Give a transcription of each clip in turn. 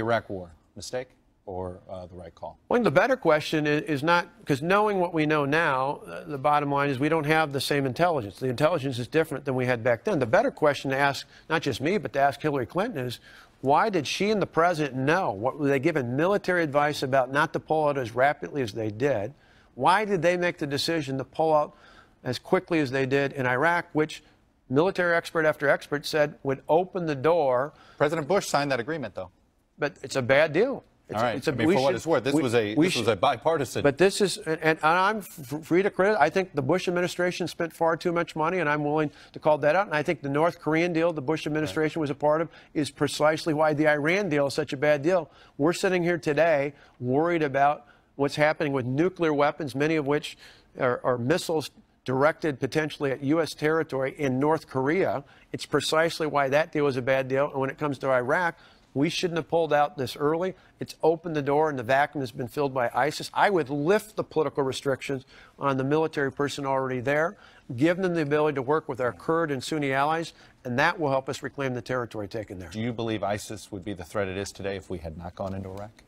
Iraq war, mistake or the right call? Well, the better question is not, because knowing what we know now, the bottom line is we don't have the same intelligence. The intelligence is different than we had back then. The better question to ask, not just me, but to ask Hillary Clinton is, why did she and the president know? What were they given military advice about not to pull out as rapidly as they did? Why did they make the decision to pull out as quickly as they did in Iraq, which military expert after expert said would open the door? President Bush signed that agreement, though. But it's a bad deal. All right. For what it's worth, this was a bipartisan. But this is, and I'm free to credit. I think the Bush administration spent far too much money, and I'm willing to call that out. And I think the North Korean deal the Bush administration was a part of is precisely why the Iran deal is such a bad deal. We're sitting here today worried about what's happening with nuclear weapons, many of which are missiles directed potentially at U.S. territory in North Korea. It's precisely why that deal was a bad deal. And when it comes to Iraq, we shouldn't have pulled out this early. It's opened the door, and the vacuum has been filled by ISIS. I would lift the political restrictions on the military person already there, give them the ability to work with our Kurd and Sunni allies, and that will help us reclaim the territory taken there. Do you believe ISIS would be the threat it is today if we had not gone into Iraq?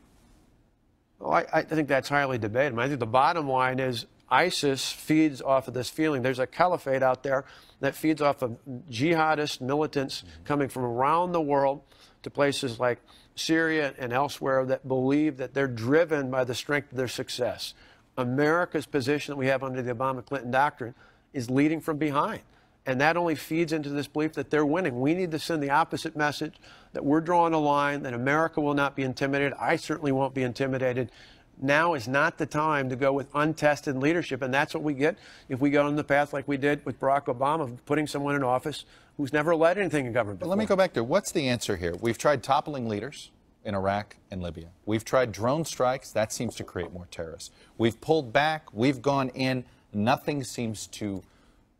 Well, I think that's highly debatable. I think the bottom line is ISIS feeds off of this feeling. There's a caliphate out there that feeds off of jihadist militants coming from around the world to places like Syria and elsewhere that believe that they're driven by the strength of their success. America's position that we have under the Obama-Clinton doctrine is leading from behind. And that only feeds into this belief that they're winning. We need to send the opposite message, that we're drawing a line, that America will not be intimidated. I certainly won't be intimidated. Now is not the time to go with untested leadership, and that's what we get if we go on the path like we did with Barack Obama, of putting someone in office who's never led anything in government before. Let me go back to what's the answer here? We've tried toppling leaders in Iraq and Libya. We've tried drone strikes. That seems to create more terrorists. We've pulled back. We've gone in. Nothing seems to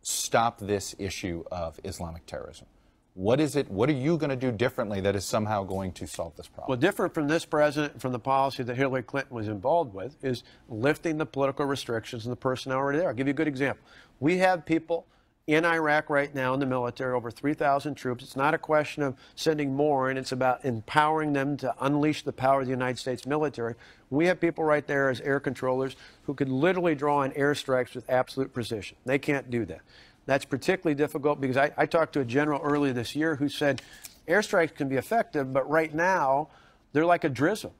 stop this issue of Islamic terrorism. What is it? What are you going to do differently that is somehow going to solve this problem? Well, different from this president, from the policy that Hillary Clinton was involved with, is lifting the political restrictions and the personnel already there. I'll give you a good example. We have people in Iraq right now in the military, over 3,000 troops. It's not a question of sending more, and it's about empowering them to unleash the power of the United States military. We have people right there as air controllers who could literally draw on airstrikes with absolute precision. They can't do that. That's particularly difficult because I talked to a general earlier this year who said airstrikes can be effective, but right now they're like a drizzle.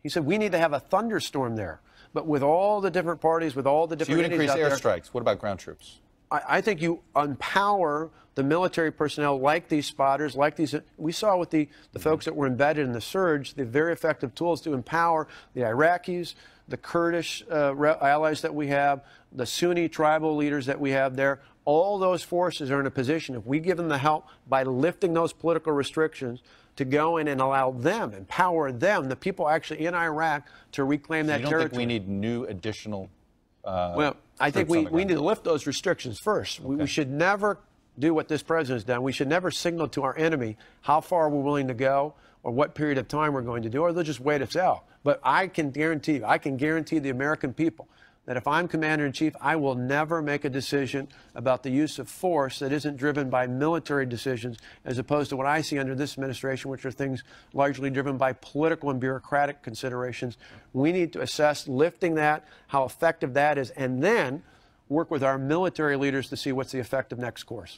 He said we need to have a thunderstorm there. But with all the different parties, with all the different... So you would increase airstrikes. What about ground troops? I think you empower the military personnel like these spotters, like these... We saw with the folks that were embedded in the surge, the very effective tools to empower the Iraqis, the Kurdish allies that we have, the Sunni tribal leaders that we have there. All those forces are in a position, if we give them the help by lifting those political restrictions, to go in and allow them, empower them, the people actually in Iraq, to reclaim that territory. You don't think we need new additional well, I think we need to lift those restrictions first. Okay. We should never do what this president has done. We should never signal to our enemy how far we're willing to go or what period of time we're going to do, or they'll just wait us out. But I can guarantee the American people that if I'm commander-in-chief, I will never make a decision about the use of force that isn't driven by military decisions, as opposed to what I see under this administration, which are things largely driven by political and bureaucratic considerations. We need to assess lifting that, how effective that is, and then work with our military leaders to see what's the effective next course.